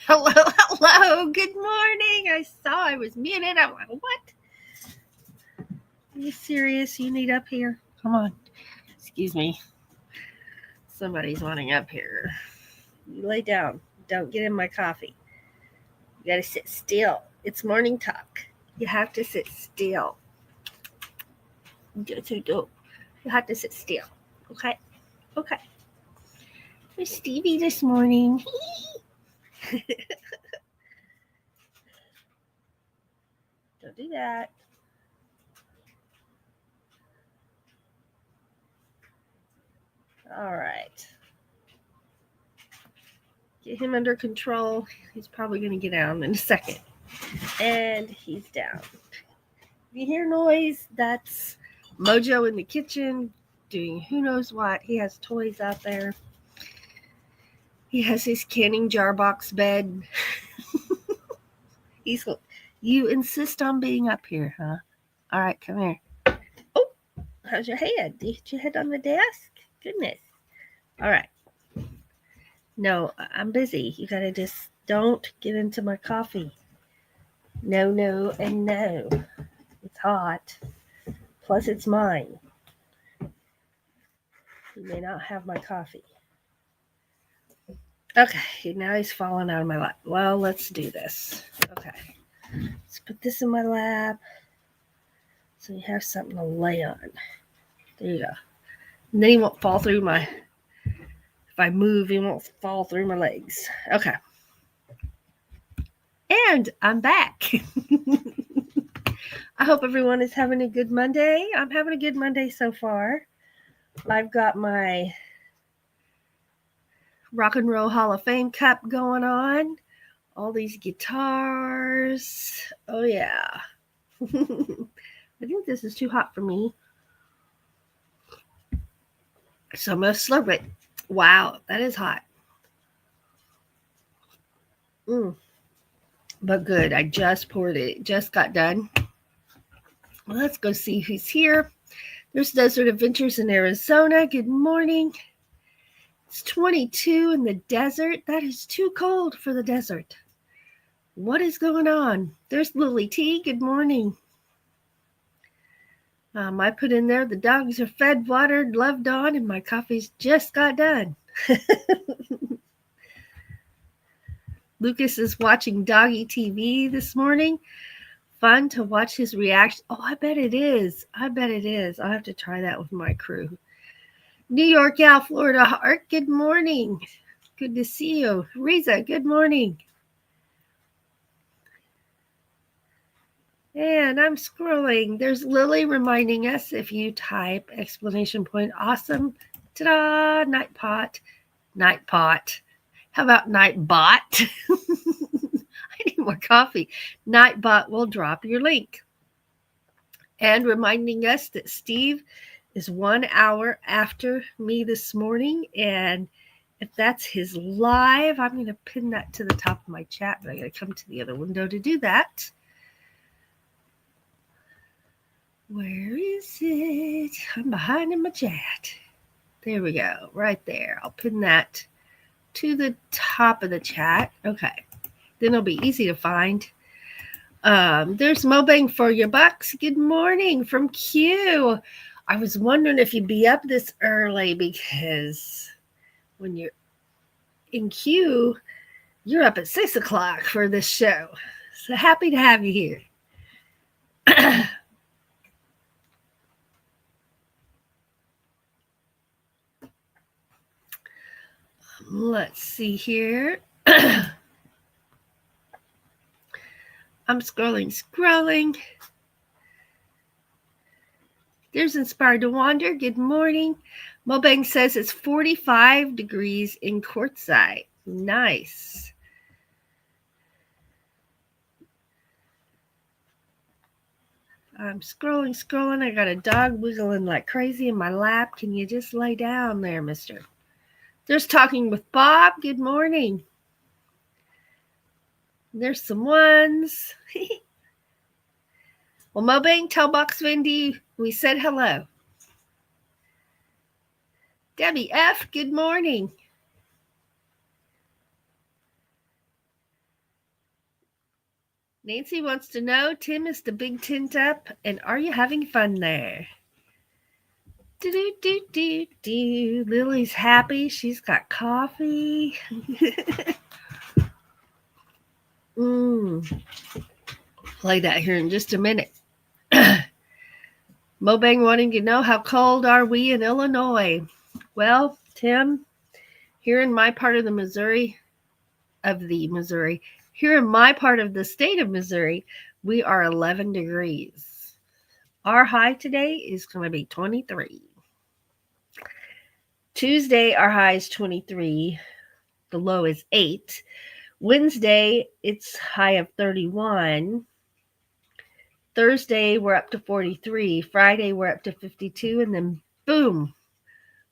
Hello, hello. Good morning. I saw I was muted. I'm like, what? Are you serious? You need up here? Come on. Excuse me. Somebody's wanting up here. You lay down. Don't get in my coffee. You gotta sit still. It's morning talk. You have to sit still. You have to sit still. Okay? Okay. There's Stevie this morning. Don't do that. All right. Get him under control. He's probably going to get down in a second. And he's down. If you hear noise, that's Mojo in the kitchen doing who knows what. He has toys out there. He has his canning jar box bed. You insist on being up here, huh? All right, come here. Oh, how's your head? Did you hit your head on the desk? Goodness. All right. No, I'm busy. You gotta just don't get into my coffee. No, no, and no. It's hot. Plus, it's mine. You may not have my coffee. Okay, now he's falling out of my lap. Well, let's do this. Okay. Let's put this in my lap so you have something to lay on. There you go. And then he won't fall through my... If I move, he won't fall through my legs. Okay. And I'm back. I hope everyone is having a good Monday. I'm having a good Monday so far. I've got my Rock and Roll Hall of Fame cup going on. All these guitars. Oh, yeah. I think this is too hot for me. So I'm going to slurp it. Wow, that is hot. But good. I just poured it. It just got done. Well, let's go see who's here. There's Desert Adventures in Arizona. Good morning. It's 22 in the desert. That is too cold for the desert. What is going on? There's Lily T. Good morning. I put in there, the dogs are fed, watered, loved on, and my coffee's just got done. Lucas is watching Doggy TV this morning. Fun to watch his reaction. Oh, I bet it is. I'll have to try that with my crew. New York Gal, Florida Heart, good morning. Good to see you. Riza, good morning. And I'm scrolling. There's Lily reminding us if you type exclamation point awesome. Ta-da! Night pot. How about Nightbot? I need more coffee. Nightbot will drop your link. And reminding us that Steve is 1 hour after me this morning. And if that's his live, I'm going to pin that to the top of my chat. But I got to come to the other window to do that. Where is it? I'm behind in my chat. There we go. Right there. I'll pin that to the top of the chat. Okay. Then it'll be easy to find. There's Mobang for your bucks. Good morning from Q. I was wondering if you'd be up this early because when you're in Q, you're up at 6 o'clock for this show. So happy to have you here. Let's see here. I'm scrolling. There's Inspired to Wander. Good morning. Mobang says it's 45 degrees in Quartzsite. Nice. I'm scrolling. I got a dog wiggling like crazy in my lap. Can you just lay down there, mister? There's Talking with Bob. Good morning. There's some ones. Well, Mobang, tell Box Wendy we said hello. Debbie F., good morning. Nancy wants to know, Tim, is the big tent up? And are you having fun there? Do. Lily's happy. She's got coffee. Play that here in just a minute. Mobang wanting to know, how cold are we in Illinois? Well, Tim, here in my part of the Missouri, here in my part of the state of Missouri, we are 11 degrees. Our high today is going to be 23. Tuesday, our high is 23. The low is 8. Wednesday, it's high of 31. Thursday, we're up to 43. Friday, we're up to 52. And then, boom,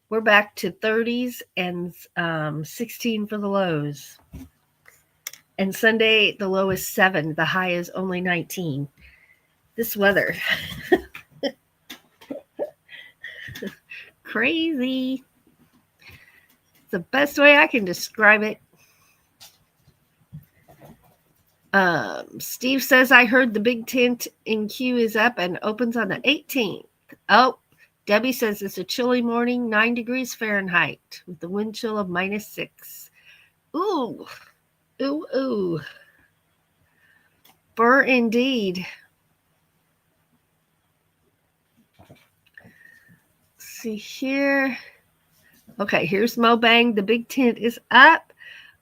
we're back to 30s and 16 for the lows. And Sunday, the low is 7. The high is only 19. This weather. Crazy. It's the best way I can describe it. Steve says, I heard the big tent in Q is up and opens on the 18th. Oh, Debbie says it's a chilly morning, 9 degrees Fahrenheit with the wind chill of -6. Ooh. Ooh. Burr indeed. Let's see here. Okay, here's Mobang. The big tent is up.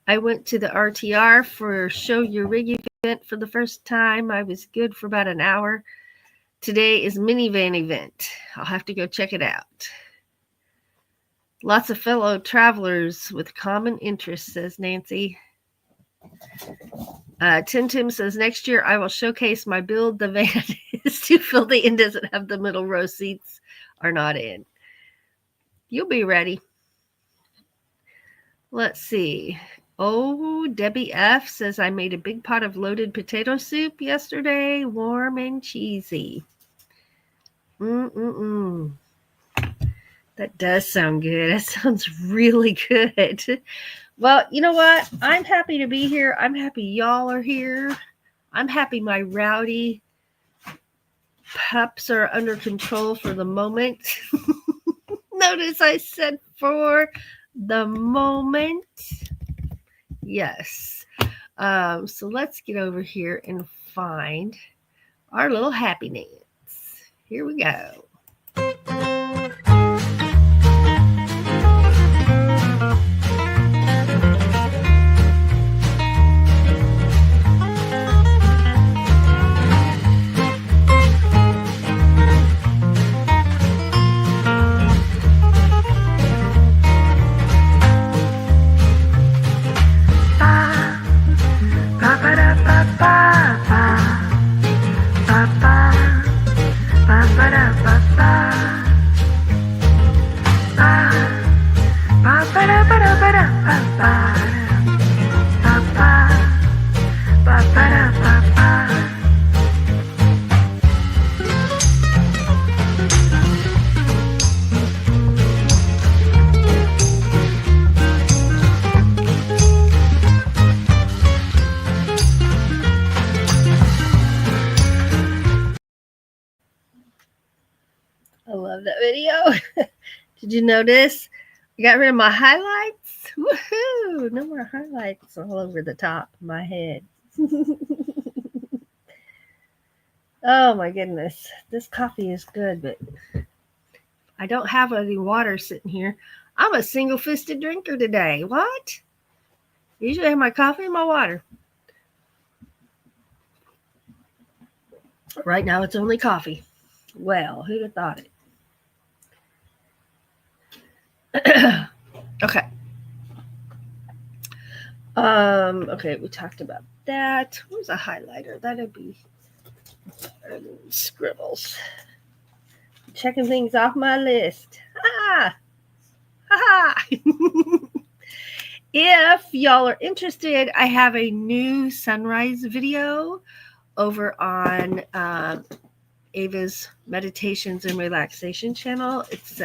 I went to the RTR for Show Your Rig event for the first time. I was good for about an hour. Today is minivan event. I'll have to go check it out. Lots of fellow travelers with common interests, says Nancy. Tim says, next year I will showcase my build. The van is too filthy and doesn't have the middle row seats are not in. You'll be ready. Let's see. Oh, Debbie F says, I made a big pot of loaded potato soup yesterday, warm and cheesy. That does sound good. That sounds really good. Well, you know what? I'm happy to be here. I'm happy y'all are here. I'm happy my rowdy pups are under control for the moment. Notice I said for the moment. Yes. So let's get over here and find our little happy Nance. Here we go. I love that video. Did you notice? I got rid of my highlights. Woohoo! No more highlights all over the top of my head. Oh my goodness. This coffee is good, but I don't have any water sitting here. I'm a single-fisted drinker today. What? Usually I have my coffee and my water. Right now it's only coffee. Well, who'd have thought it? Okay. Okay, we talked about that. Where's a highlighter? That'd be scribbles. Checking things off my list. If y'all are interested, I have a new sunrise video over on Ava's Meditations and Relaxation channel. It's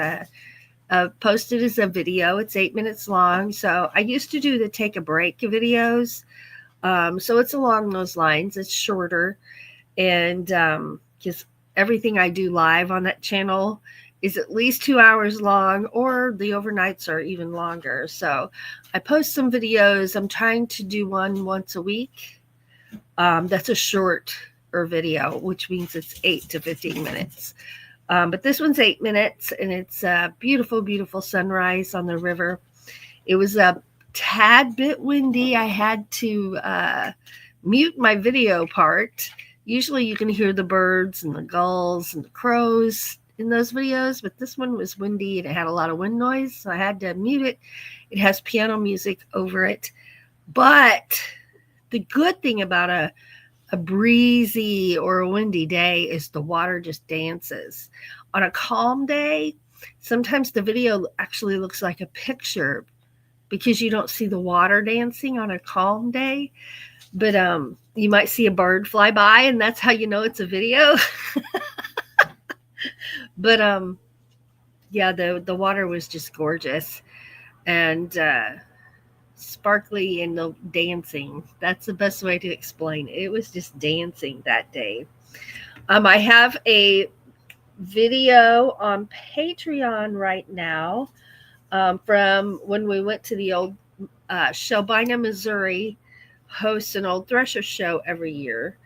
posted as a video. It's 8 minutes long. So I used to do the take a break videos, So it's along those lines. It's shorter. And because everything I do live on that channel is at least 2 hours long, or the overnights are even longer. So I post some videos. I'm trying to do one once a week. That's a short video, which means it's 8 to 15 minutes. But this one's 8 minutes, and it's a beautiful, beautiful sunrise on the river. It was a tad bit windy. I had to mute my video part. Usually you can hear the birds and the gulls and the crows in those videos, but this one was windy and it had a lot of wind noise, so I had to mute it. It has piano music over it. But the good thing about a breezy or a windy day is the water just dances. On a calm day, sometimes the video actually looks like a picture because you don't see the water dancing on a calm day. But you might see a bird fly by, and that's how you know it's a video. But yeah, the water was just gorgeous and sparkly and the dancing. That's the best way to explain it. It was just dancing that day. I have a video on Patreon right now from when we went to the old Shelbina, Missouri, hosts an old Thresher show every year.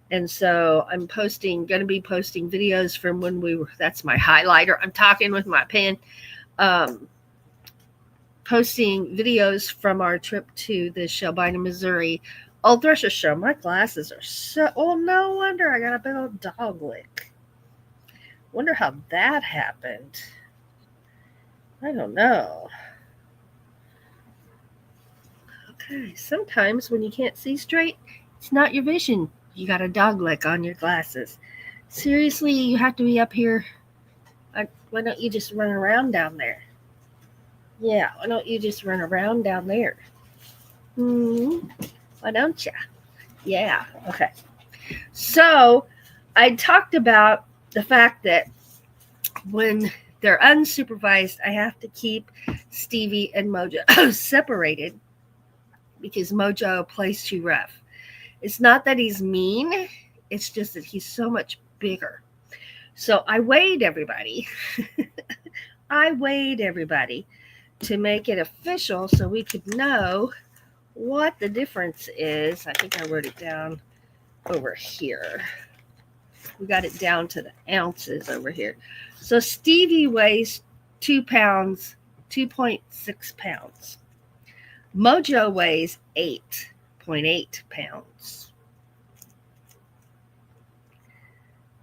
And so I'm going to be posting videos from when we were, that's my highlighter. I'm talking with my pen. Posting videos from our trip to the Shelbina, Missouri old Thresher show. My glasses are so, oh, no wonder I got a big old dog lick. Wonder how that happened. I don't know. Okay, sometimes when you can't see straight, it's not your vision. You got a dog lick on your glasses. Seriously, you have to be up here. Why don't you just run around down there? Yeah, why don't you just run around down there? Why don't you? Yeah, okay. So I talked about the fact that when they're unsupervised, I have to keep Stevie and Mojo separated because Mojo plays too rough. It's not that he's mean. It's just that he's so much bigger. So I weighed everybody. I weighed everybody to make it official so we could know what the difference is. I think I wrote it down over here. We got it down to the ounces over here. So Stevie weighs 2 pounds, 2.6 pounds. Mojo weighs 8.8 pounds.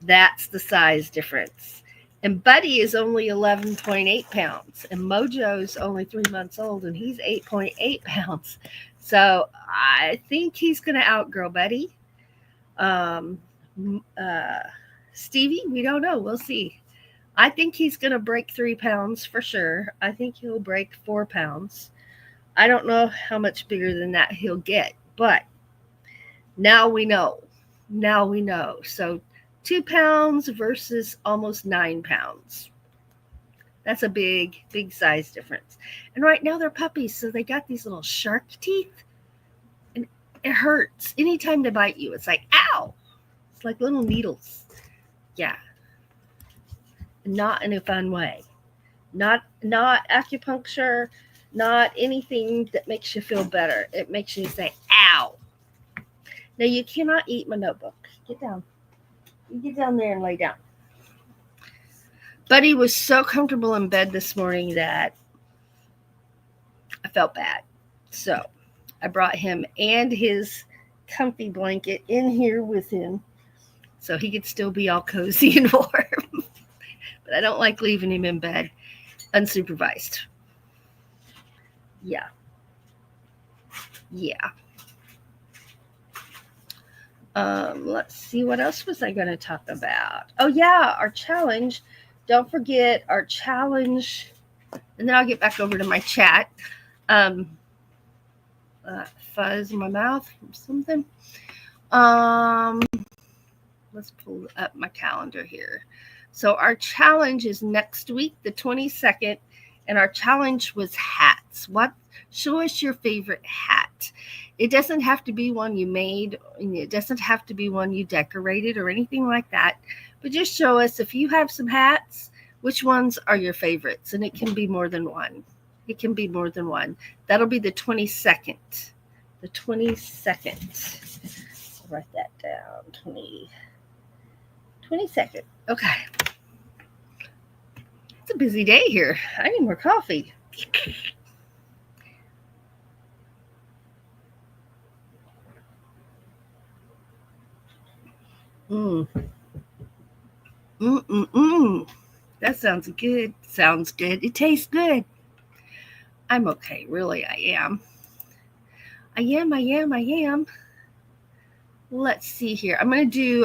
That's the size difference. And Buddy is only 11.8 pounds. And Mojo's only 3 months old, and he's 8.8 pounds. So I think he's going to outgrow Buddy. Stevie, we don't know. We'll see. I think he's going to break 3 pounds for sure. I think he'll break 4 pounds. I don't know how much bigger than that he'll get, but now we know. Now we know. So 2 pounds versus almost 9 pounds. That's a big, big size difference. And right now they're puppies, so they got these little shark teeth. And it hurts. Anytime they bite you, it's like, ow! It's like little needles. Yeah. Not in a fun way. Not acupuncture, not anything that makes you feel better. It makes you say, ow. Now, you cannot eat my notebook. Get down. You get down there and lay down. Buddy was so comfortable in bed this morning that I felt bad. So I brought him and his comfy blanket in here with him so he could still be all cozy and warm. But I don't like leaving him in bed unsupervised. Yeah. Let's see, what else was I going to talk about? Oh, yeah, our challenge. Don't forget our challenge. And then I'll get back over to my chat. Fuzz in my mouth or something. Let's pull up my calendar here. So our challenge is next week, the 22nd. And our challenge was hats. Show us your favorite hat. It doesn't have to be one you made. It doesn't have to be one you decorated or anything like that. But just show us if you have some hats, which ones are your favorites. And it can be more than one. It can be more than one. That'll be the 22nd. The 22nd. I'll write that down. 22nd. Okay. It's a busy day here. I need more coffee. Mm. That sounds good. Sounds good. It tastes good. I'm okay. Really, I am. I am. Let's see here. I'm going to do...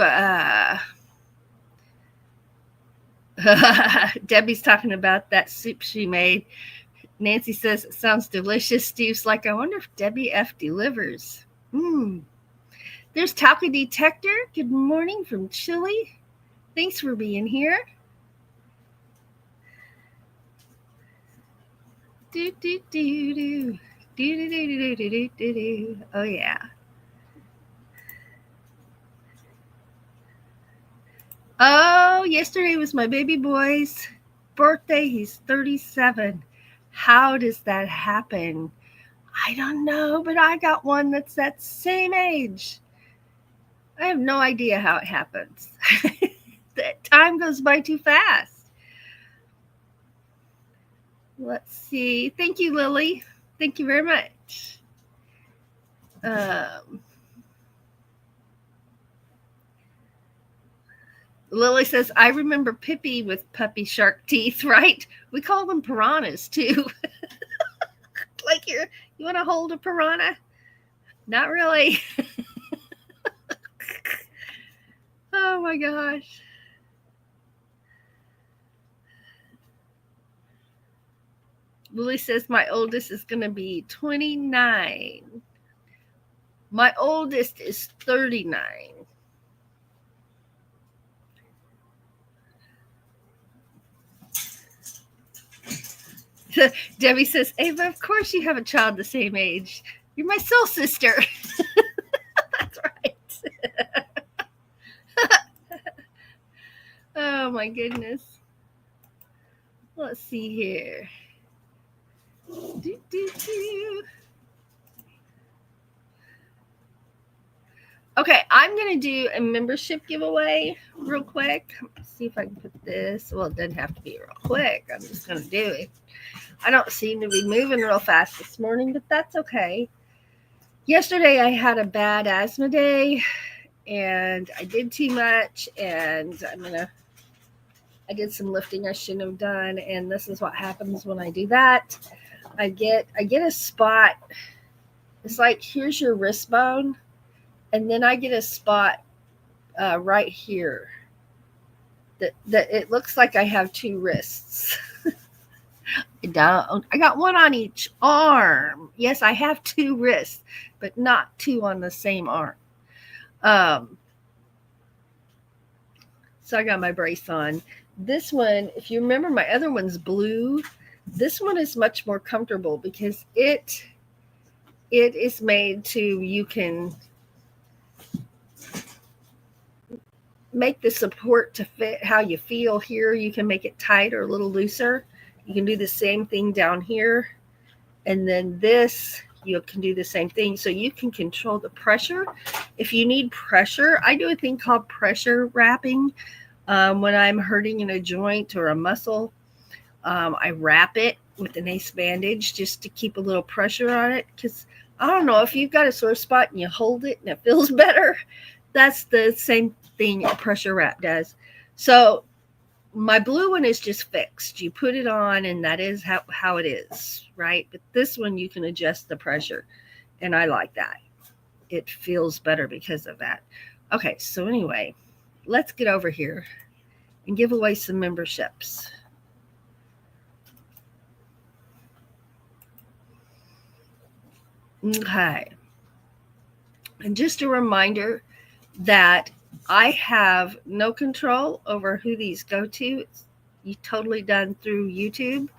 Debbie's talking about that soup she made. Nancy says it sounds delicious. Steve's like, I wonder if Debbie F delivers. There's Talca Detector. Good morning from Chile. Thanks for being here. Do do do do do do do do do do do. Oh yeah. Oh, yesterday was my baby boy's birthday. He's 37. How does that happen? I don't know, but I got one that's that same age. I have no idea how it happens. That time goes by too fast. Let's see. Thank you, Lily. Thank you very much. Lily says, I remember Pippi with puppy shark teeth, right? We call them piranhas, too. Like you want to hold a piranha? Not really. Oh, my gosh. Lily says, my oldest is going to be 29. My oldest is 39. Debbie says, Ava, of course you have a child the same age. You're my soul sister. That's right. Oh, my goodness. Let's see here. Okay, I'm going to do a membership giveaway real quick. Let's see if I can put this. Well, it doesn't have to be real quick. I'm just going to do it. I don't seem to be moving real fast this morning, but that's okay. Yesterday, I had a bad asthma day, and I did too much, and I did some lifting I shouldn't have done, and this is what happens when I do that. I get a spot. It's like, here's your wrist bone, and then I get a spot right here that it looks like I have two wrists. I got one on each arm. Yes, I have two wrists, but not two on the same arm. So I got my brace on. This one, if you remember, my other one's blue. This one is much more comfortable because it is made to, you can make the support to fit how you feel here. You can make it tight or a little looser. You can do the same thing down here. And then this, you can do the same thing. So you can control the pressure. If you need pressure, I do a thing called pressure wrapping. When I'm hurting in a joint or a muscle, I wrap it with an ace bandage just to keep a little pressure on it. Because I don't know, if you've got a sore spot and you hold it and it feels better, that's the same thing a pressure wrap does. So my blue one is just fixed. You put it on and that is how it is, right? But this one, you can adjust the pressure. And I like that. It feels better because of that. Okay, so anyway, let's get over here and give away some memberships. Okay. And just a reminder that I have no control over who these go to. It's totally done through YouTube.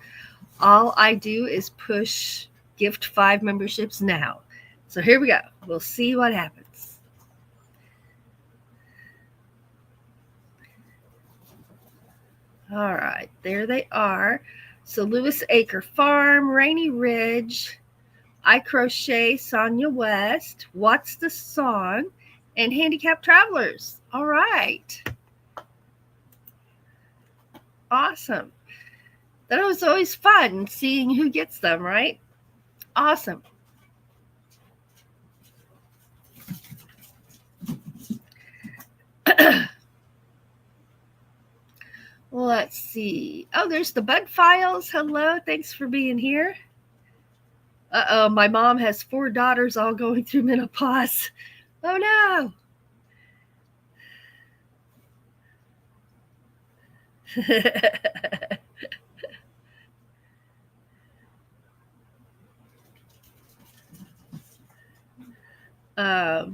All I do is push gift 5 memberships now. So here we go. We'll see what happens. All right, there they are. So Lewis Acre Farm, Rainy Ridge, I Crochet, Sonia West, What's the Song, and Handicapped Travelers. All right. Awesome. That was always fun seeing who gets them, right? Awesome. Let's see. Oh, there's the Bud Files. Hello. Thanks for being here. Uh-oh, my mom has 4 daughters all going through menopause. Oh, no.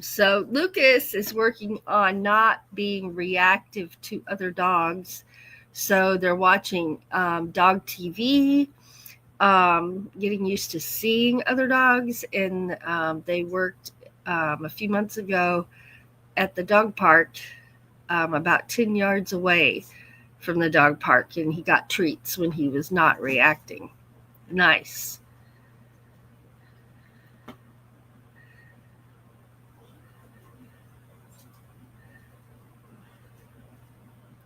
So Lucas is working on not being reactive to other dogs. So they're watching dog TV, getting used to seeing other dogs. And they worked a few months ago at the dog park about 10 yards away from the dog park. And he got treats when he was not reacting. Nice.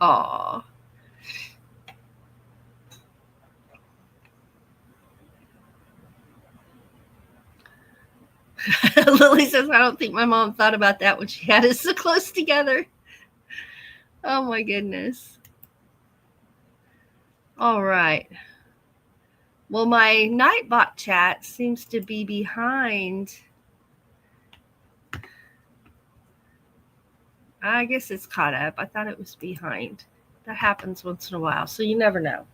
Aw. Lily says, I don't think my mom thought about that when she had us so close together. Oh my goodness. All right. Well, my Nightbot chat seems to be behind. I guess it's caught up. I thought it was behind. That happens once in a while, so you never know.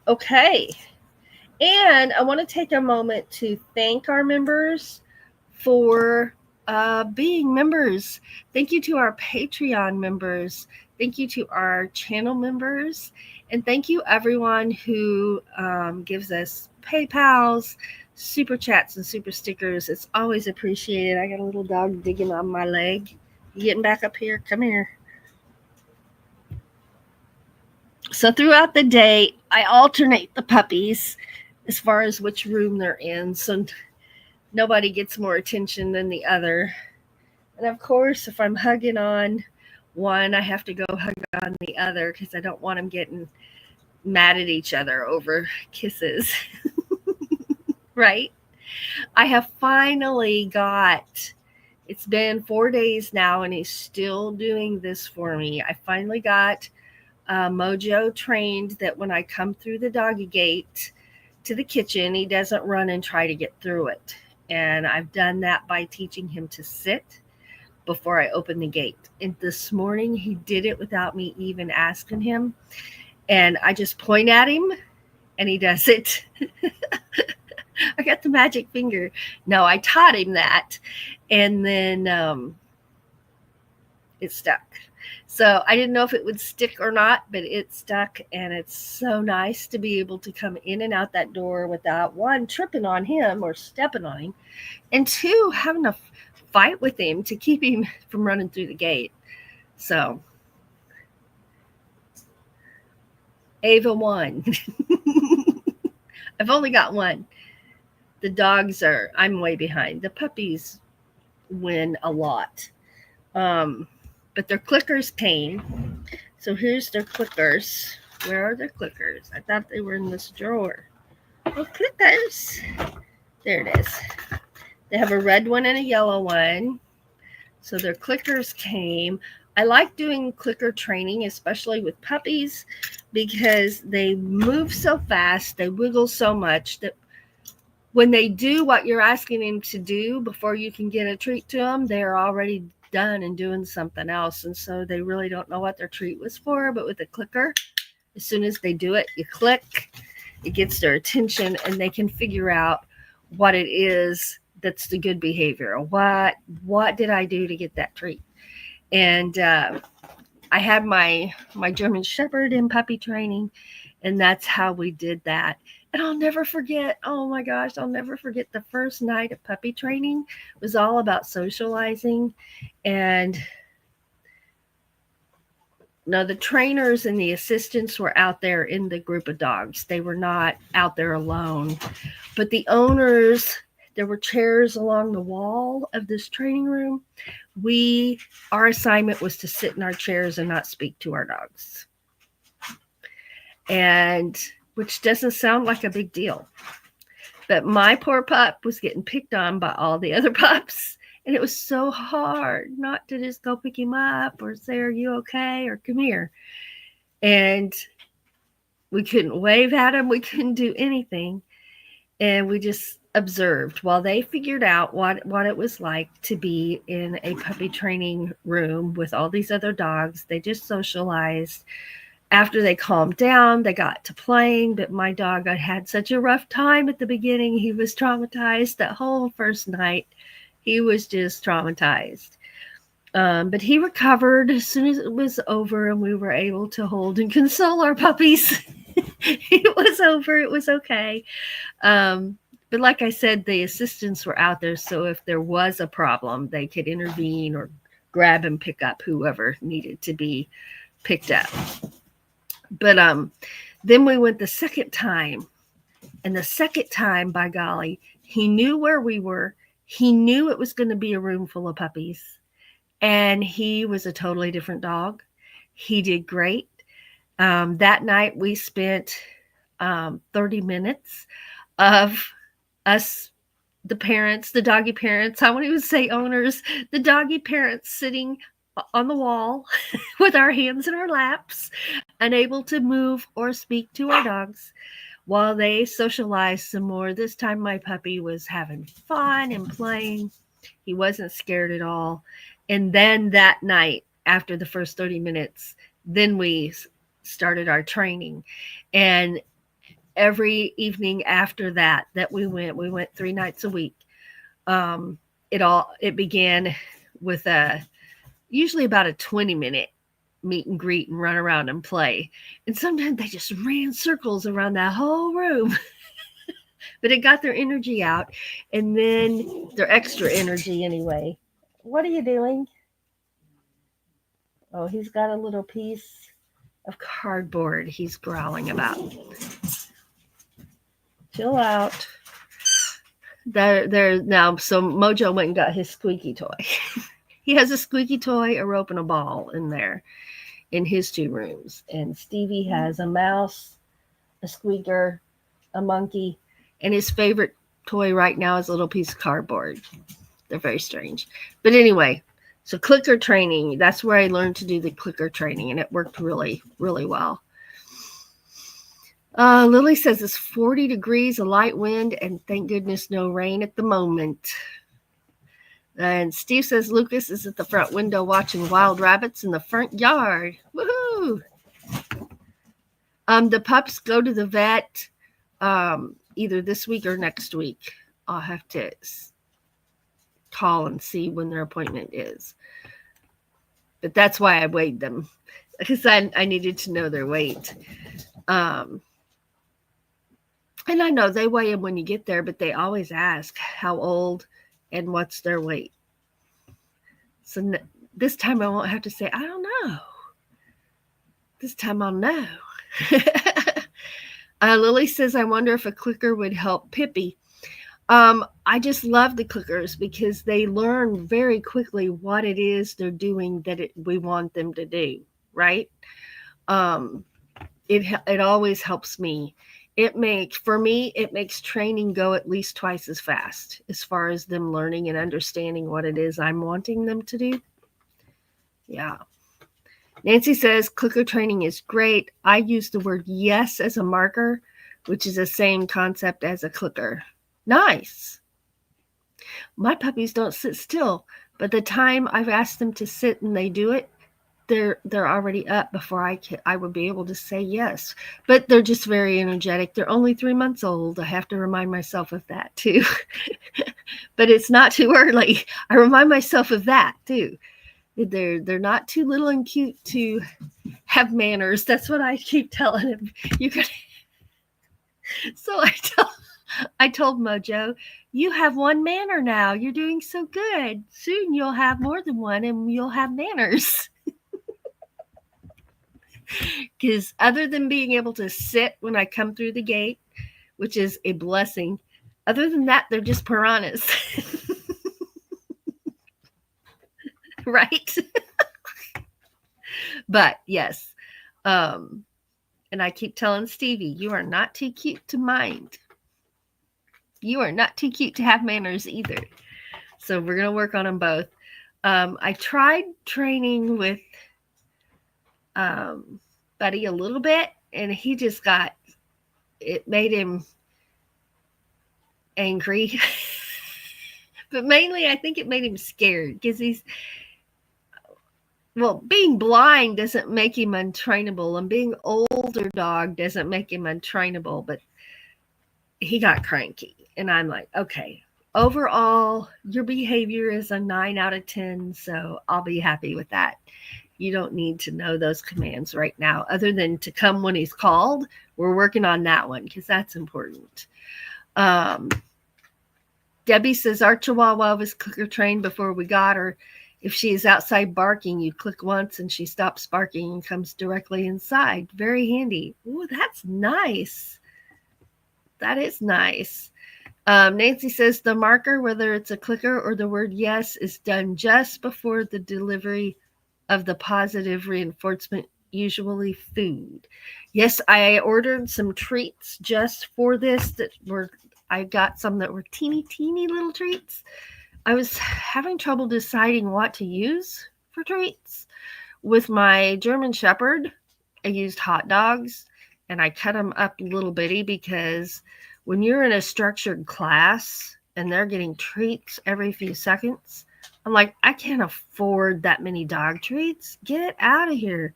Okay. And I want to take a moment to thank our members for being members. Thank you to our Patreon members. Thank you to our channel members. And thank you everyone who gives us PayPals, super chats, and super stickers. It's always appreciated. I got a little dog digging on my leg. You getting back up here? Come here. So throughout the day, I alternate the puppies as far as which room they're in. So nobody gets more attention than the other. And of course, if I'm hugging on one, I have to go hug on the other because I don't want them getting mad at each other over kisses. Right? I have finally got, it's been 4 days now and he's still doing this for me. I finally got Mojo trained that when I come through the doggy gate to the kitchen, he doesn't run and try to get through it. And I've done that by teaching him to sit before I open the gate. And this morning he did it without me even asking him. And I just point at him and he does it. I got the magic finger. No, I taught him that. And then it stuck. So I didn't know if it would stick or not, but it stuck. And it's so nice to be able to come in and out that door without, one, tripping on him or stepping on him, and two, having a fight with him to keep him from running through the gate. So Ava won. I've only got one. The dogs I'm way behind. The puppies win a lot. But their clickers came. So here's their clickers. Where are their clickers? I thought they were in this drawer. Oh, clickers. There it is. They have a red one and a yellow one. So their clickers came. I like doing clicker training, especially with puppies, because they move so fast, they wiggle so much that when they do what you're asking them to do before you can get a treat to them, they're already done and doing something else. And so they really don't know what their treat was for. But with a clicker, as soon as they do it, you click, it gets their attention and they can figure out what it is that's the good behavior. What did I do to get that treat? And I had my German Shepherd in puppy training, and that's how we did that. And I'll never forget, oh my gosh, I'll never forget the first night of puppy training. It was all about socializing. And now the trainers and the assistants were out there in the group of dogs. They were not out there alone. But the owners, there were chairs along the wall of this training room. Our assignment was to sit in our chairs and not speak to our dogs. And which doesn't sound like a big deal. But my poor pup was getting picked on by all the other pups. And it was so hard not to just go pick him up or say, are you okay? Or come here. And we couldn't wave at him. We couldn't do anything. And we just observed while they figured out what it was like to be in a puppy training room with all these other dogs. They just socialized. After they calmed down, they got to playing, but my dog had such a rough time at the beginning. He was traumatized that whole first night. He was just traumatized. But he recovered as soon as it was over and we were able to hold and console our puppies. It was over. It was okay. But like I said, the assistants were out there. So if there was a problem, they could intervene or grab and pick up whoever needed to be picked up. But then we went the second time. And the second time, by golly, he knew where we were. He knew it was going to be a room full of puppies. And he was a totally different dog. He did great. That night we spent 30 minutes of us, the parents, the doggy parents, I won't even say owners, the doggy parents sitting on the wall with our hands in our laps, unable to move or speak to our dogs while they socialized some more. This time my puppy was having fun and playing. He wasn't scared at all. And then that night, after the first 30 minutes, then we started our training. And every evening after that we went 3 nights a week. It began with usually about a 20-minute meet and greet and run around and play. And sometimes they just ran circles around that whole room. But it got their energy out, and then their extra energy anyway. What are you doing? Oh, he's got a little piece of cardboard he's growling about. Chill out. There now. So Mojo went and got his squeaky toy. He has a squeaky toy, a rope, and a ball in there in his 2 rooms. And Stevie has a mouse, a squeaker, a monkey, and his favorite toy right now is a little piece of cardboard. They're very strange. But anyway, so clicker training, that's where I learned to do the clicker training, and it worked really, really well. Lily says it's 40 degrees, a light wind, and thank goodness no rain at the moment. And Steve says Lucas is at the front window watching wild rabbits in the front yard. Woohoo! The pups go to the vet either this week or next week. I'll have to call and see when their appointment is. But that's why I weighed them, because I needed to know their weight. And I know they weigh them when you get there, but they always ask how old and what's their weight. So this time I won't have to say, I don't know. This time I'll know. Lily says, I wonder if a clicker would help Pippi. I just love the clickers because they learn very quickly what it is they're doing that we want them to do, right? It always helps me. It makes training go at least twice as fast as far as them learning and understanding what it is I'm wanting them to do. Yeah. Nancy says clicker training is great. I use the word yes as a marker, which is the same concept as a clicker. Nice. My puppies don't sit still, but the time I've asked them to sit and they do it, they're already up before I would be able to say yes. But they're just very energetic. They're only 3 months old. I have to remind myself of that too. But it's not too early. I remind myself of that too. They're not too little and cute to have manners. That's what I keep telling them. So I told Mojo, you have one manner now. You're doing so good. Soon you'll have more than one and you'll have manners. Because other than being able to sit when I come through the gate, which is a blessing, other than that, they're just piranhas. Right? But yes. And I keep telling Stevie, you are not too cute to mind. You are not too cute to have manners either. So we're going to work on them both. I tried training with Buddy a little bit, and he just it made him angry. But mainly, I think it made him scared because being blind doesn't make him untrainable, and being older dog doesn't make him untrainable, but he got cranky. And I'm like, okay, overall, your behavior is a 9 out of 10, so I'll be happy with that. You don't need to know those commands right now, other than to come when he's called. We're working on that one because that's important. Debbie says our Chihuahua was clicker trained before we got her. If she is outside barking, you click once and she stops barking and comes directly inside. Very handy. Ooh, that's nice. That is nice. Nancy says the marker, whether it's a clicker or the word yes, is done just before the delivery of the positive reinforcement, usually food. Yes, I ordered some treats just for this I got some that were teeny little treats. I was having trouble deciding what to use for treats. With my German Shepherd, I used hot dogs, and I cut them up little bitty because when you're in a structured class and they're getting treats every few seconds, I'm like, I can't afford that many dog treats. Get out of here.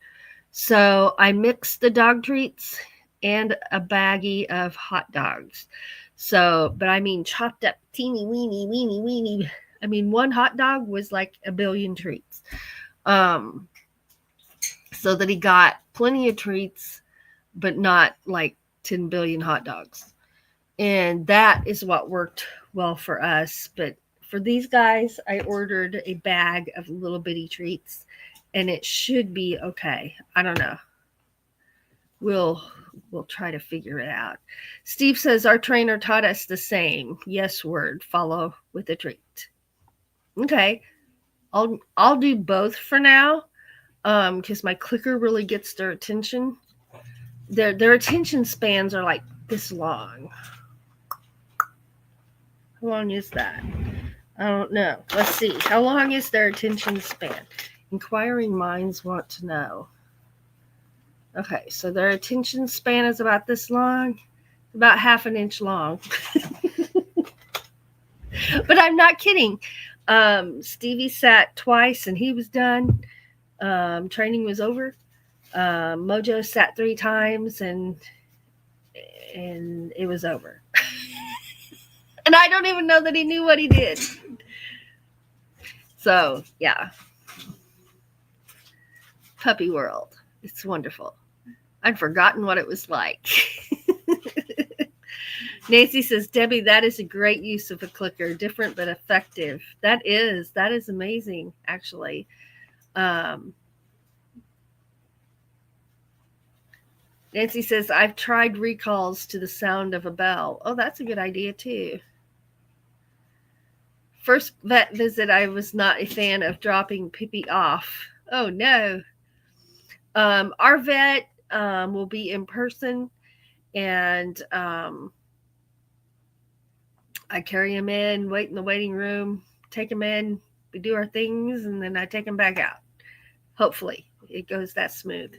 So I mixed the dog treats and a baggie of hot dogs. So, but I mean, chopped up teeny weeny. I mean, one hot dog was like a billion treats. So that he got plenty of treats, but not like 10 billion hot dogs. And that is what worked well for us. But for these guys, I ordered a bag of little bitty treats, and it should be okay. I don't know. We'll try to figure it out. Steve says our trainer taught us the same. Yes word, follow with a treat. Okay. I'll do both for now. Because my clicker really gets their attention. Their attention spans are like this long. How long is that? I don't know. Let's see. How long is their attention span? Inquiring minds want to know. Okay, so their attention span is about this long, about half an inch long. But I'm not kidding. Stevie sat twice and he was done. Training was over. Mojo sat 3 times and it was over. And I don't even know that he knew what he did. So, yeah. Puppy world. It's wonderful. I'd forgotten what it was like. Nancy says, Debbie, that is a great use of a clicker. Different but effective. That is amazing, actually. Nancy says, I've tried recalls to the sound of a bell. Oh, that's a good idea, too. First vet visit, I was not a fan of dropping Pippi off. Oh, no. Our vet will be in person, and I carry him in, wait in the waiting room, take him in, we do our things, and then I take him back out. Hopefully, it goes that smooth.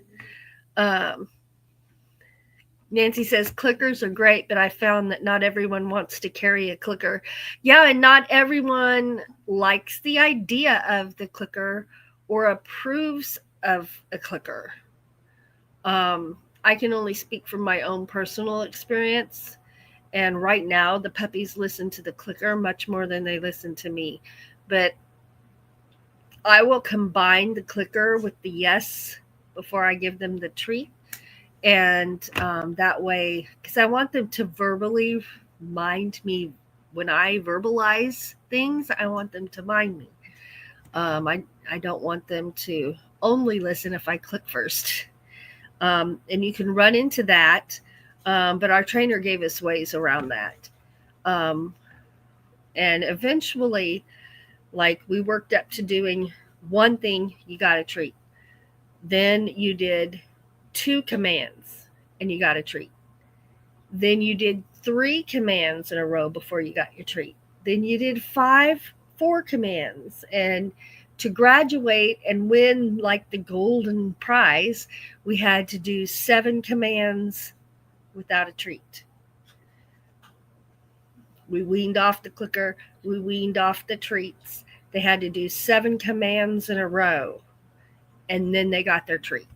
Nancy says clickers are great, but I found that not everyone wants to carry a clicker. Yeah, and not everyone likes the idea of the clicker or approves of a clicker. I can only speak from my own personal experience. And right now, the puppies listen to the clicker much more than they listen to me. But I will combine the clicker with the yes before I give them the treat. And that way, because I want them to verbally mind me when I verbalize things, I want them to mind me. I don't want them to only listen if I click first. And you can run into that, but our trainer gave us ways around that. Um, and eventually, like we worked up to doing one thing, you got a treat. Then you did two commands and you got a treat. Then you did three commands in a row before you got your treat. Then you did four commands. And to graduate and win like the golden prize, we had to do 7 commands without a treat. We weaned off the clicker, we weaned off the treats. They had to do 7 commands in a row, and then they got their treat.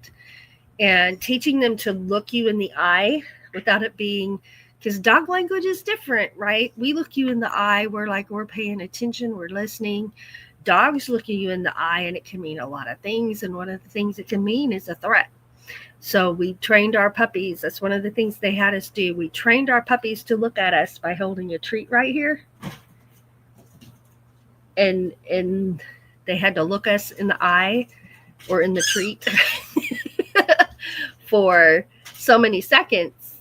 And teaching them to look you in the eye without it being, because dog language is different, right? We look you in the eye, we're like, we're paying attention, we're listening. Dogs look at you in the eye, and it can mean a lot of things. And one of the things it can mean is a threat. So we trained our puppies. That's one of the things they had us do. We trained our puppies to look at us by holding a treat right here. And they had to look us in the eye or in the treat for so many seconds.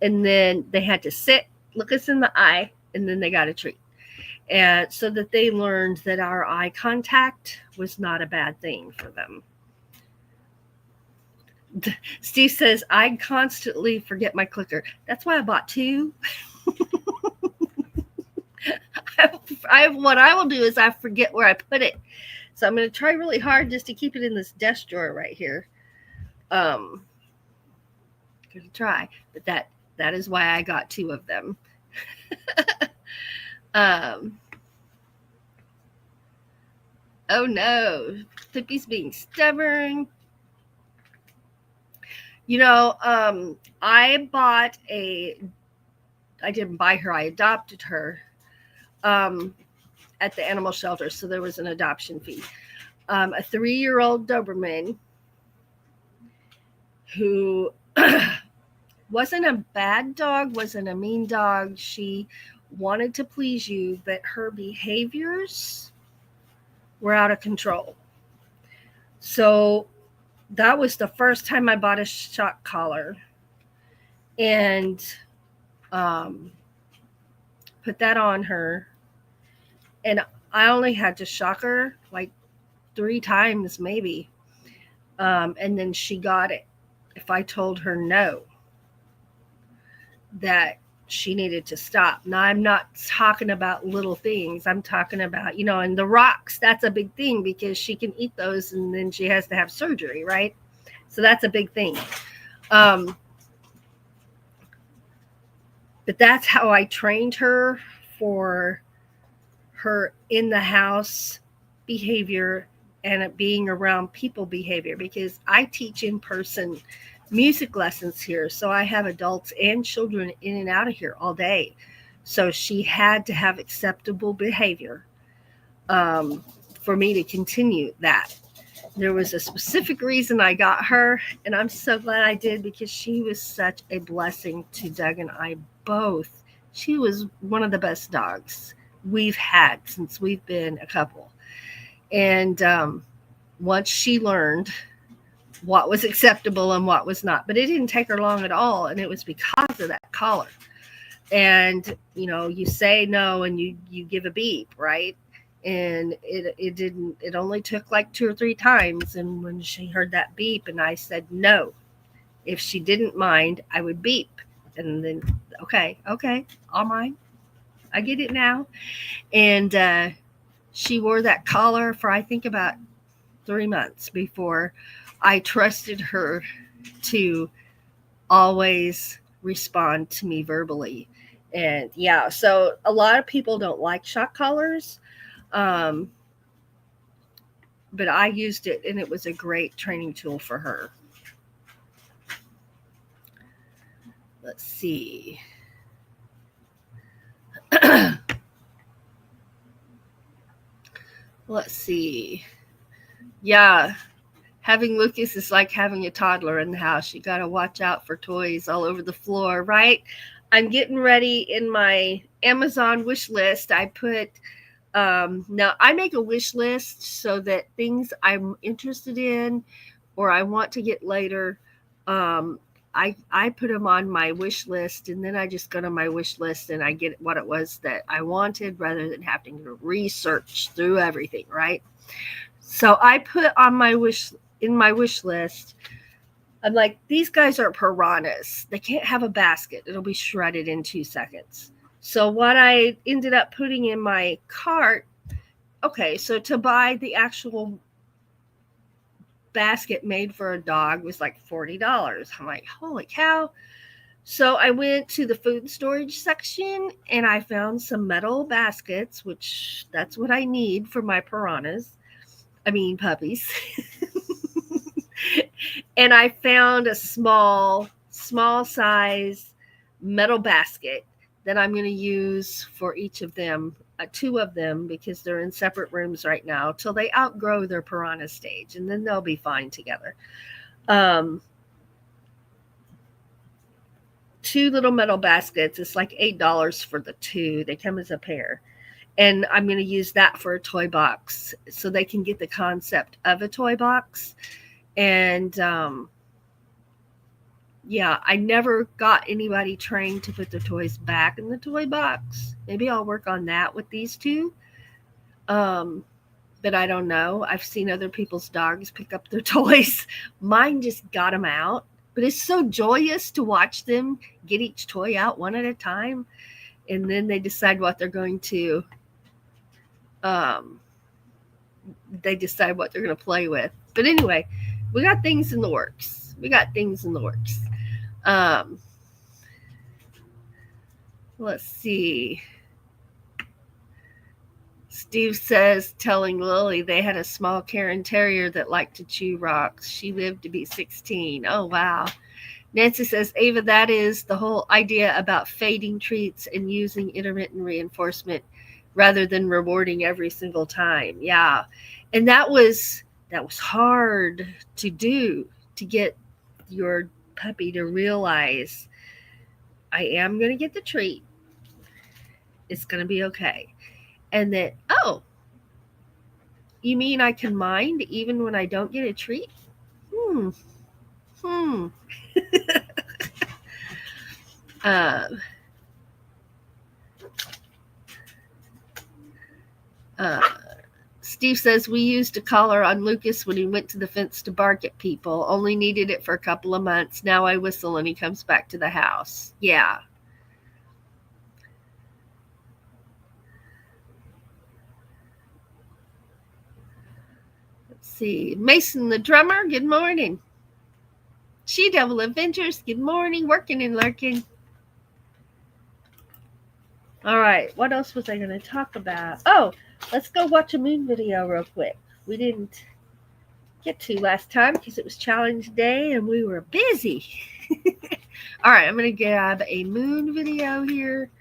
And then they had to sit, look us in the eye, and then they got a treat. And so that they learned that our eye contact was not a bad thing for them. Steve says, I constantly forget my clicker. That's why I bought 2. What I will do is I forget where I put it. So I'm going to try really hard just to keep it in this desk drawer right here. Going to try, but that is why I got 2 of them. Oh no, Pippi's being stubborn. You know, I didn't buy her, I adopted her at the animal shelter, so there was an adoption fee. A 3-year-old Doberman who wasn't a bad dog, wasn't a mean dog. She wanted to please you, but her behaviors were out of control. So that was the first time I bought a shock collar and put that on her. And I only had to shock her like 3 times maybe. And then she got it. If I told her no, that she needed to stop. Now, I'm not talking about little things. I'm talking about, and the rocks, that's a big thing because she can eat those and then she has to have surgery, right? So that's a big thing. But that's how I trained her for her in the house behavior and being around people behavior, because I teach in person music lessons here. So I have adults and children in and out of here all day. So she had to have acceptable behavior for me to continue that. There was a specific reason I got her, and I'm so glad I did because she was such a blessing to Doug and I both. She was one of the best dogs we've had since we've been a couple. And once she learned what was acceptable and what was not, but it didn't take her long at all, and it was because of that collar. And you say no and you give a beep, right? And it only took like 2 or 3 times. And when she heard that beep and I said no, if she didn't mind, I would beep. And then, okay, all mine. I get it now. And she wore that collar for, I think, about 3 months before I trusted her to always respond to me verbally. And yeah, so a lot of people don't like shock collars. But I used it and it was a great training tool for her. Let's see. Let's see. Yeah. Having Lucas is like having a toddler in the house. You got to watch out for toys all over the floor, right? I'm getting ready in my Amazon wish list. I put now I make a wish list so that things I'm interested in or I want to get later, I put them on my wish list, and then I just go to my wish list and I get what it was that I wanted rather than having to research through everything, right? So I put on my wish list. I'm like, these guys are piranhas. They can't have a basket. It'll be shredded in 2 seconds. So what I ended up putting in my cart, okay, so to buy the actual basket made for a dog was like $40. I'm like, holy cow. So I went to the food storage section and I found some metal baskets, which that's what I need for my puppies. And I found a small size metal basket that I'm going to use for each of them, 2 of them, because they're in separate rooms right now till they outgrow their piranha stage, and then they'll be fine together. 2 little metal baskets. It's like $8 for the 2. They come as a pair. And I'm going to use that for a toy box so they can get the concept of a toy box. And yeah, I never got anybody trained to put their toys back in the toy box. Maybe I'll work on that with these 2. But I don't know. I've seen other people's dogs pick up their toys. Mine just got them out. But it's so joyous to watch them get each toy out one at a time. And then they decide what they're going to play with. But anyway, we got things in the works. Let's see. Steve says, telling Lily they had a small Karen Terrier that liked to chew rocks. She lived to be 16. Oh, wow. Nancy says, Ava, that is the whole idea about fading treats and using intermittent reinforcement rather than rewarding every single time. Yeah. And that was hard to do, to get your puppy to realize, I am going to get the treat. It's going to be okay. And that, oh, you mean I can mind even when I don't get a treat? Steve says, we used a collar on Lucas when he went to the fence to bark at people. Only needed it for a couple of months. Now I whistle and he comes back to the house. Yeah. Let's see. Mason the drummer, good morning. She-Devil Adventures, good morning. Working and lurking. All right. What else was I going to talk about? Oh, let's go watch a moon video real quick. We didn't get to last time because it was challenge day and we were busy. All right. I'm going to grab a moon video here.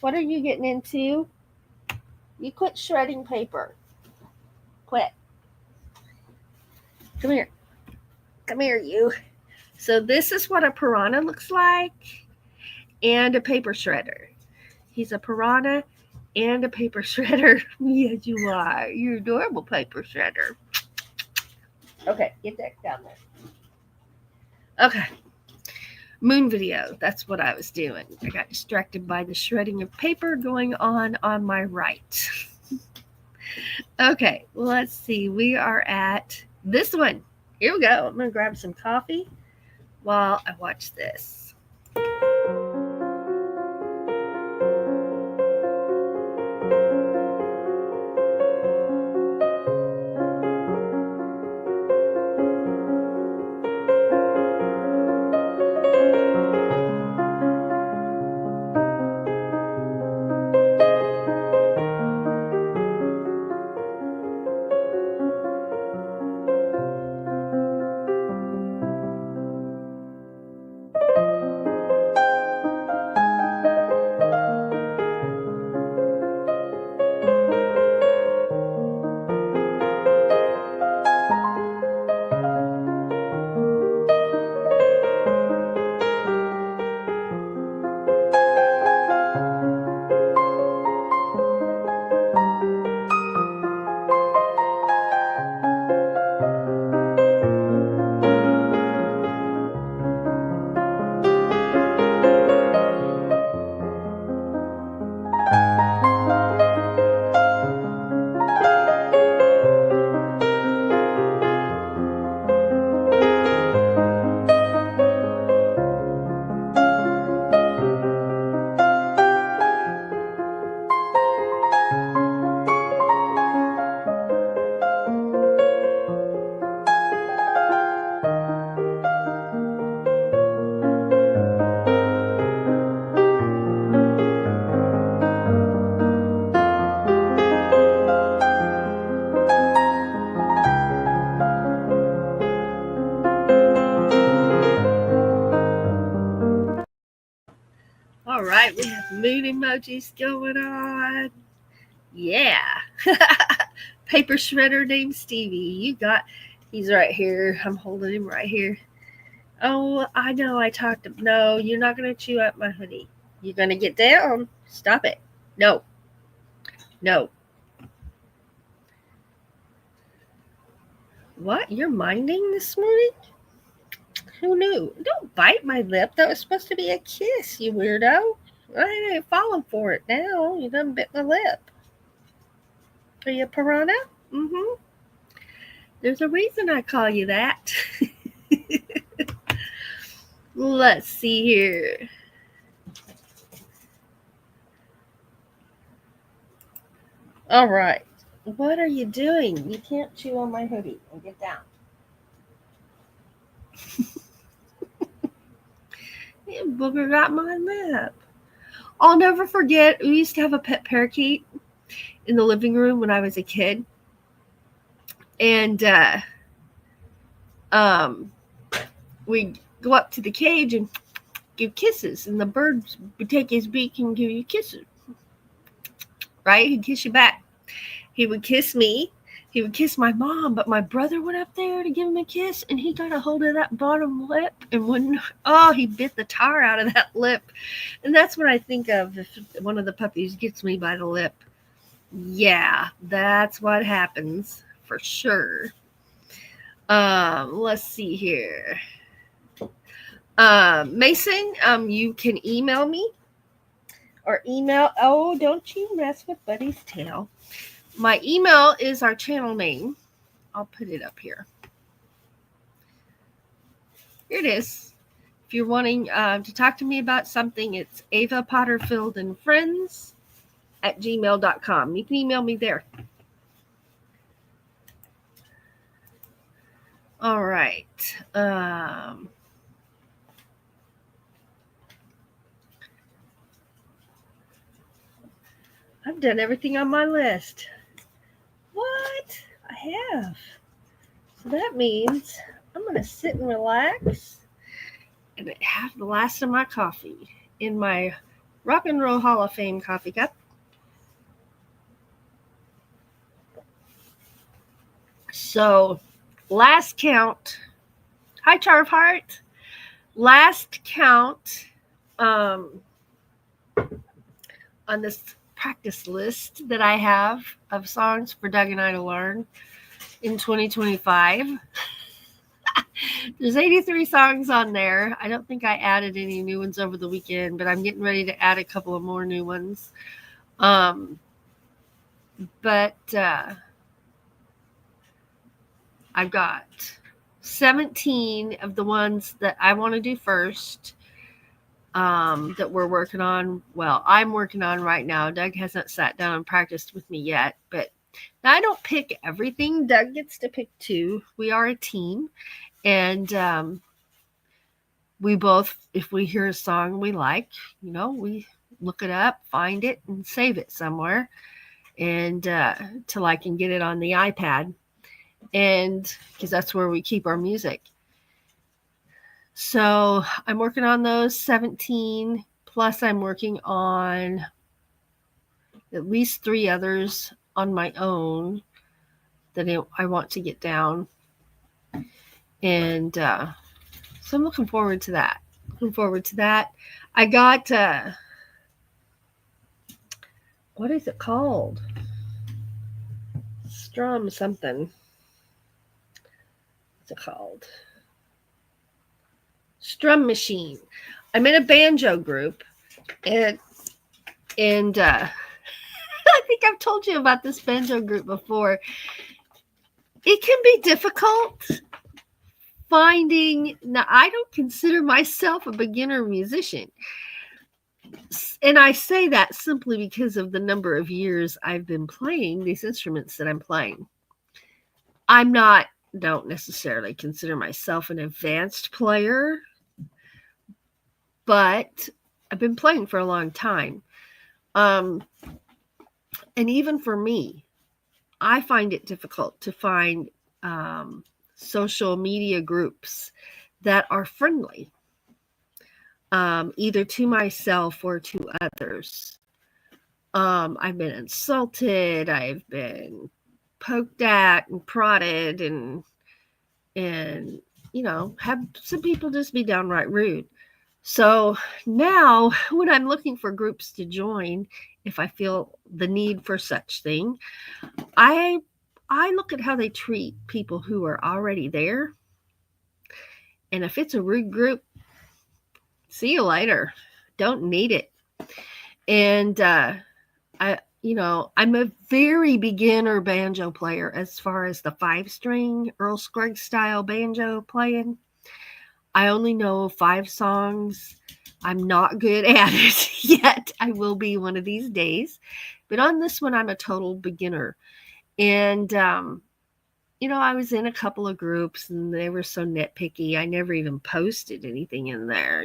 What are you getting into? You quit shredding paper. Quit. Come here. Come here, you. So this is what a piranha looks like and a paper shredder. He's a piranha and a paper shredder. Yes, you are. You're adorable paper shredder. Okay, get that down there. Okay. Moon video. That's what I was doing. I got distracted by the shredding of paper going on my right. Okay, well, let's see. We are at this one. Here we go. I'm going to grab some coffee while I watch this. All right, we have moon emojis going on. Yeah. Paper shredder named Stevie. He's right here. I'm holding him right here. Oh, I know I talked. No, you're not going to chew up my hoodie. You're going to get down. Stop it. No. No. What? You're minding this morning? Who knew? Don't bite my lip. That was supposed to be a kiss, you weirdo. I ain't falling for it now. You done bit my lip. Are you a piranha? Mm-hmm. There's a reason I call you that. Let's see here. All right. What are you doing? You can't chew on my hoodie. Now get down. You booger got my lip. I'll never forget, we used to have a pet parakeet in the living room when I was a kid. And we'd go up to the cage and give kisses. And the bird would take his beak and give you kisses. Right? He'd kiss you back. He would kiss me. He would kiss my mom, but my brother went up there to give him a kiss, and he got a hold of that bottom lip and wouldn't. Oh, he bit the tar out of that lip. And that's what I think of if one of the puppies gets me by the lip. Yeah, that's what happens for sure. Let's see here. Mason, you can email me or email. Oh, don't you mess with Buddy's tail. My email is our channel name. I'll put it up here. Here it is. If you're wanting to talk to me about something, it's Ava Potterfield and Friends at gmail.com. You can email me there. All right. I've done everything on my list. What? I have. So that means I'm going to sit and relax and have the last of my coffee in my Rock and Roll Hall of Fame coffee cup. So, last count. Hi, Charv Heart. Last count on this practice list that I have of songs for Doug and I to learn in 2025. There's 83 songs on there. I don't think I added any new ones over the weekend, but I'm getting ready to add a couple of more new ones. But I've got 17 of the ones that I want to do first that we're working on. Well, I'm working on right now. Doug hasn't sat down and practiced with me yet, but now I don't pick everything. Doug gets to pick 2. We are a team. And we both, if we hear a song we like, we look it up, find it, and save it somewhere, and till I can get it on the iPad, and because that's where we keep our music. So I'm working on those 17, plus I'm working on at least 3 others on my own that I want to get down. And so I'm looking forward to that. I got, what is it called? Strum something. What's it called? Strum machine. I'm in a banjo group, and I think I've told you about this banjo group before. It can be difficult finding. Now, I don't consider myself a beginner musician, and I say that simply because of the number of years I've been playing these instruments that I'm playing. Don't necessarily consider myself an advanced player, but I've been playing for a long time. And even for me, I find it difficult to find social media groups that are friendly. either to myself or to others. I've been insulted. I've been poked at and prodded and have some people just be downright rude. So now when I'm looking for groups to join, if I feel the need for such thing, I look at how they treat people who are already there. And if it's a rude group, see you later. Don't need it. And I'm a very beginner banjo player as far as the 5-string Earl Scruggs style banjo playing. I only know 5 songs. I'm not good at it yet. I will be one of these days. But on this one, I'm a total beginner. And, I was in a couple of groups and they were so nitpicky. I never even posted anything in there,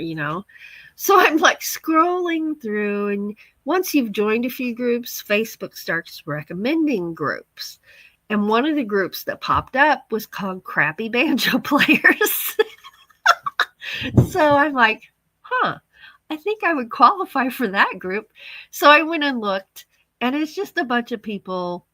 So I'm like scrolling through. And once you've joined a few groups, Facebook starts recommending groups. And one of the groups that popped up was called Crappy Banjo Players. So I'm like, I think I would qualify for that group. So I went and looked, and it's just a bunch of people.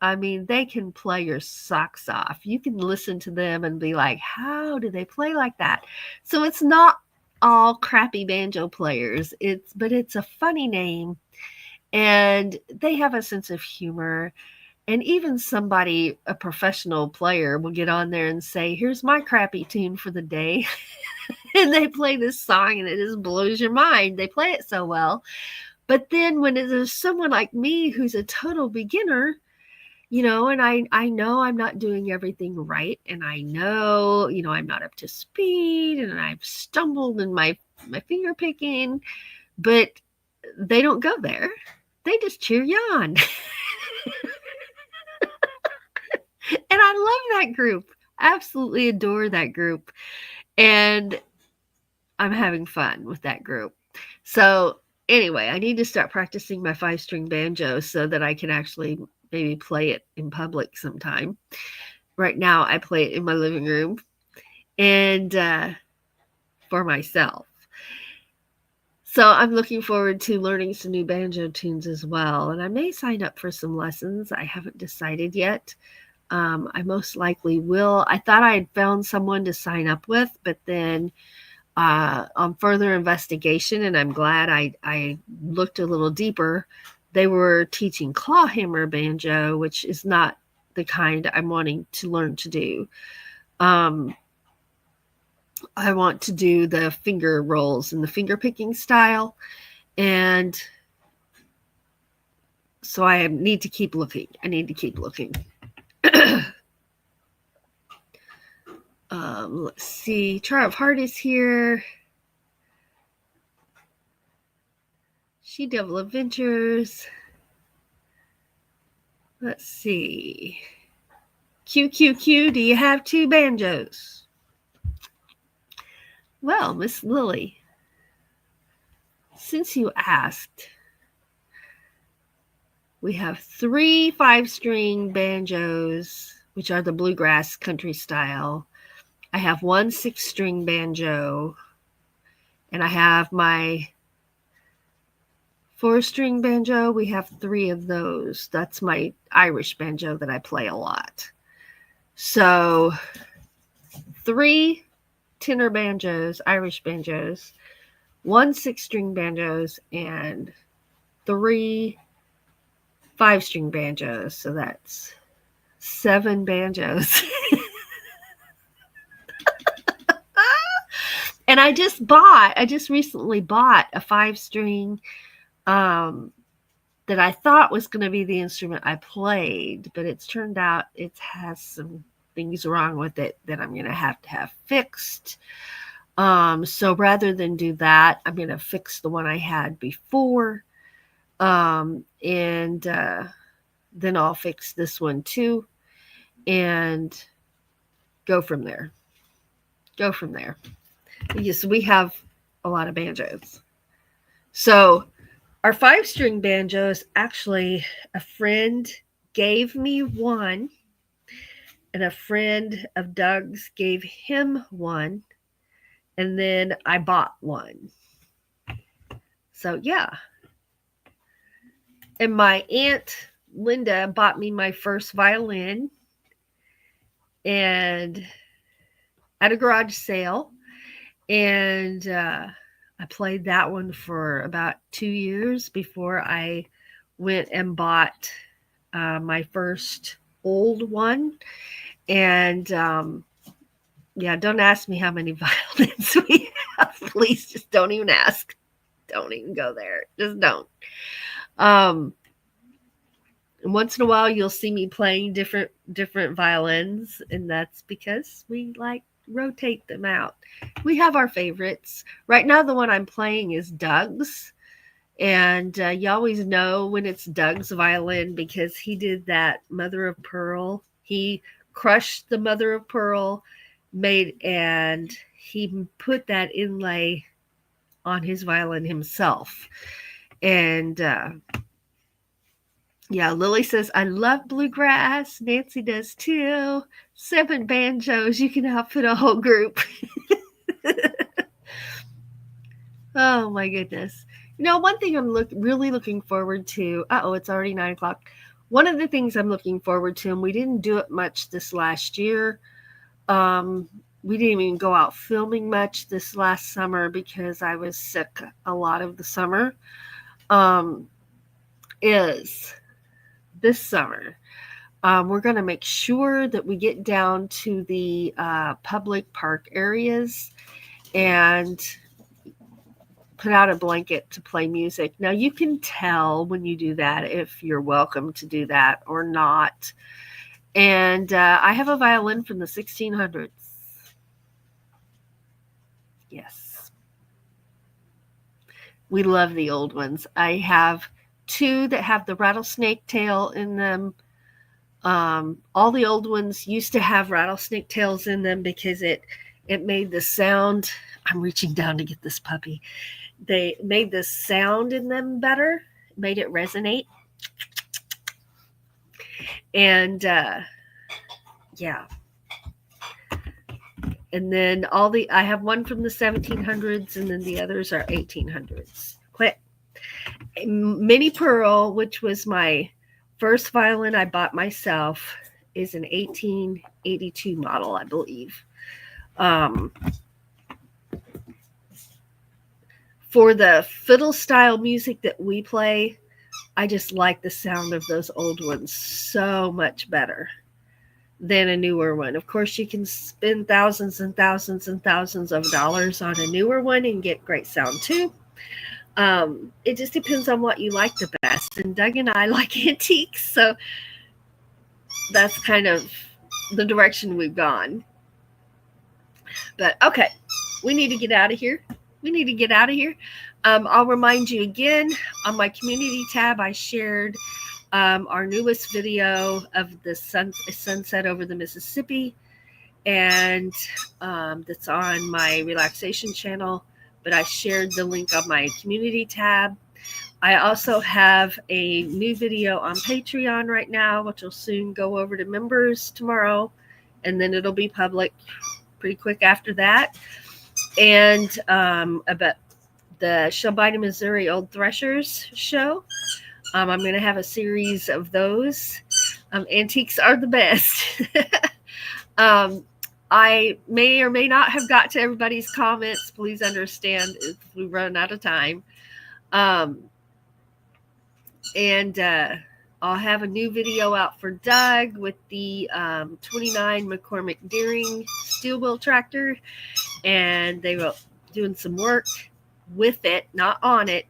I mean, they can play your socks off. You can listen to them and be like, how do they play like that? So it's not all crappy banjo players. But it's a funny name, and they have a sense of humor. And even somebody, a professional player, will get on there and say, here's my crappy tune for the day. And they play this song and it just blows your mind. They play it so well. But then when there's someone like me who's a total beginner, and I know I'm not doing everything right. And I know, I'm not up to speed and I've stumbled in my finger picking, but they don't go there. They just cheer you on. And I love that group. Absolutely adore that group. And I'm having fun with that group. So anyway, I need to start practicing my 5-string banjo so that I can actually maybe play it in public sometime. Right now, I play it in my living room and for myself. So I'm looking forward to learning some new banjo tunes as well. And I may sign up for some lessons. I haven't decided yet. I most likely will. I thought I had found someone to sign up with, but then on further investigation, and I'm glad I looked a little deeper, they were teaching clawhammer banjo, which is not the kind I'm wanting to learn to do. I want to do the finger rolls and the finger picking style, and so I need to keep looking. Let's see. Char of Heart is here. She Devil Adventures. Let's see. QQQ, do you have 2 banjos? Well, Miss Lily, since you asked, we have 3 5-string banjos, which are the bluegrass country style. I have 1 6-string banjo, and I have my 4-string banjo. We have 3 of those. That's my Irish banjo that I play a lot. So 3 tenor banjos, Irish banjos, 1 6-string banjos, and 3 5-string banjos. So that's 7 banjos. And I just recently bought a 5-string that I thought was going to be the instrument I played, but it's turned out it has some things wrong with it that I'm going to have fixed. So rather than do that, I'm going to fix the one I had before. And then I'll fix this one too and go from there. Yes, we have a lot of banjos. So our 5-string banjos, actually, a friend gave me one, and a friend of Doug's gave him one, and then I bought one. So yeah. And my aunt Linda bought me my first violin and at a garage sale. And I played that one for about 2 years before I went and bought my first old one. And yeah, don't ask me how many violins we have. Please just don't even ask. Don't even go there. Just don't. And once in a while you'll see me playing different violins, and that's because we like rotate them out. We have our favorites. Right now the one I'm playing is Doug's, and you always know when it's Doug's violin because he did that mother of pearl. He crushed the mother of pearl, and he put that inlay on his violin himself. And yeah, Lily says, I love bluegrass. Nancy does too. 7 banjos. You can outfit a whole group. Oh my goodness. You know, one thing I'm really looking forward to. It's already 9 o'clock. One of the things I'm looking forward to, and we didn't do it much this last year. We didn't even go out filming much this last summer because I was sick a lot of the summer. Is this summer. We're going to make sure that we get down to the public park areas and put out a blanket to play music. Now, you can tell when you do that if you're welcome to do that or not. And I have a violin from the 1600s. Yes. We love the old ones. I have 2 that have the rattlesnake tail in them. All the old ones used to have rattlesnake tails in them because it made the sound. I'm reaching down to get this puppy. They made the sound in them better, made it resonate. And yeah. And then I have one from the 1700s, and then the others are 1800s. Quit. Mini Pearl, which was my first violin I bought myself, is an 1882 model, I believe. For the fiddle style music that we play, I just like the sound of those old ones so much better than a newer one. Of course, you can spend thousands and thousands and thousands of dollars on a newer one and get great sound too. It just depends on what you like the best. And Doug and I like antiques, so that's kind of the direction we've gone. But okay, we need to get out of here. I'll remind you again, on my community tab, I shared our newest video of the sunset over the Mississippi, and that's on my Relaxation channel, but I shared the link on my community tab. I also have a new video on Patreon right now, which will soon go over to members tomorrow, and then it'll be public pretty quick after that. And about the Shelbina, Missouri Old Threshers show. I'm going to have a series of those. Antiques are the best. I may or may not have got to everybody's comments. Please understand if we run out of time. And I'll have a new video out for Doug with the 29 McCormick Deering steel wheel tractor. And they were doing some work with it, not on it,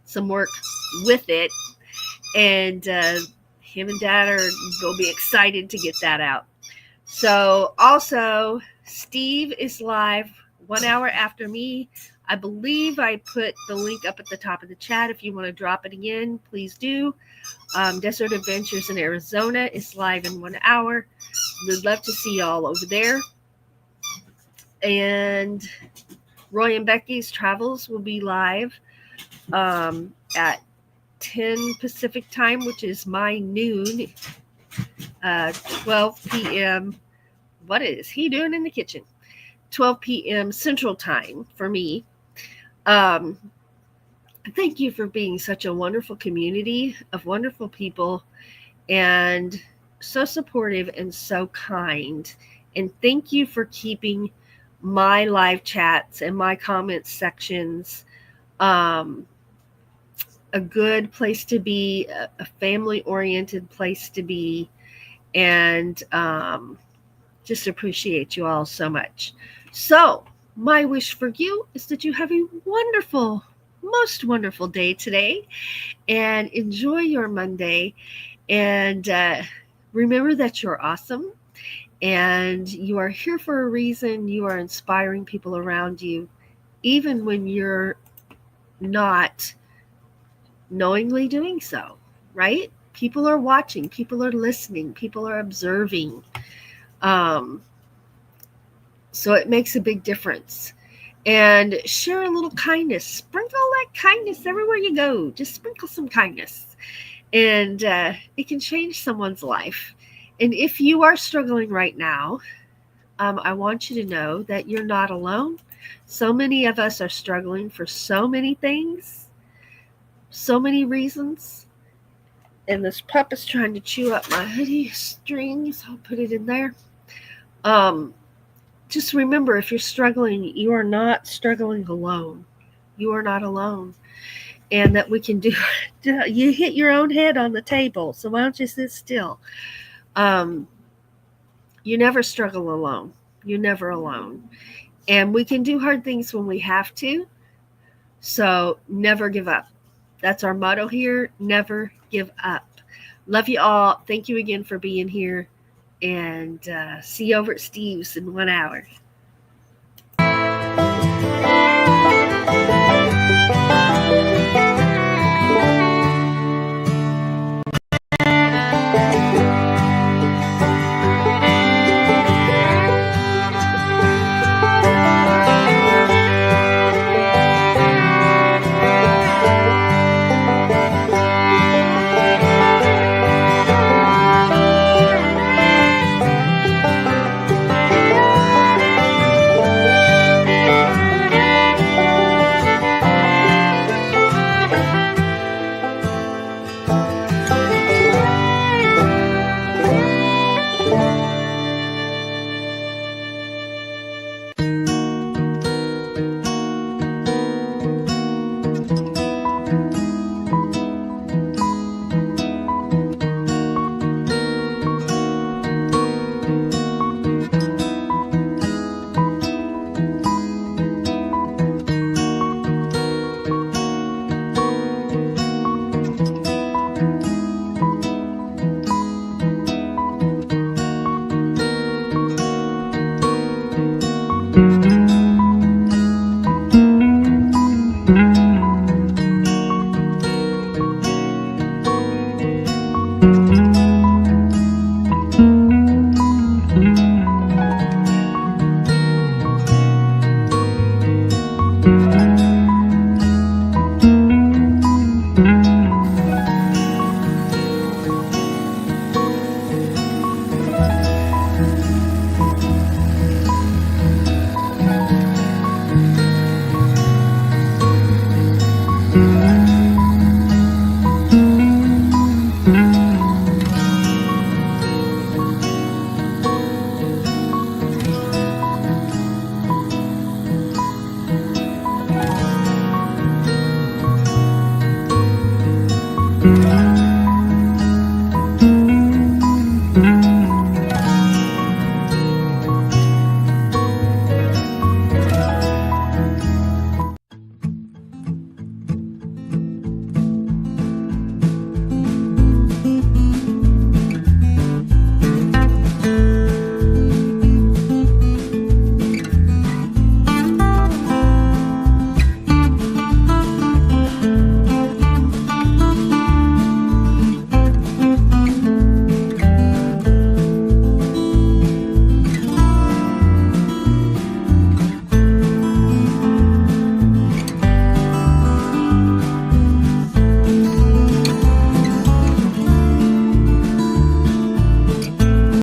some work with it. And him and Dad will be excited to get that out. So also, Steve is live 1 hour after me. I believe I put the link up at the top of the chat. If you want to drop it again, please do. Desert Adventures in Arizona is live in 1 hour. We'd love to see y'all over there. And Roy and Becky's Travels will be live at 10 Pacific time, which is my noon, 12 p.m. What is he doing in the kitchen? 12 p.m. Central time for me. Thank you for being such a wonderful community of wonderful people and so supportive and so kind. And thank you for keeping my live chats and my comment sections um, a good place to be, a family oriented place to be, and just appreciate you all so much. So, my wish for you is that you have a wonderful, most wonderful day today and enjoy your Monday. And remember that you're awesome and you are here for a reason. You are inspiring people around you, even when you're not knowingly doing so, right? People are watching, people are listening, people are observing. Um, so it makes a big difference. And share a little kindness. Sprinkle that kindness everywhere you go. Just sprinkle some kindness. And it can change someone's life. And if you are struggling right now, I want you to know that you're not alone. So many of us are struggling for so many things, so many reasons. And this pup is trying to chew up my hoodie strings. I'll put it in there. Um, just remember, if you're struggling, you are not struggling alone. You are not alone. And that we can do, you hit your own head on the table. So why don't you sit still? Um, you never struggle alone. You're never alone. And we can do hard things when we have to. So never give up. That's our motto here. Never give up. Love you all. Thank you again for being here. And see you over at Steve's in 1 hour.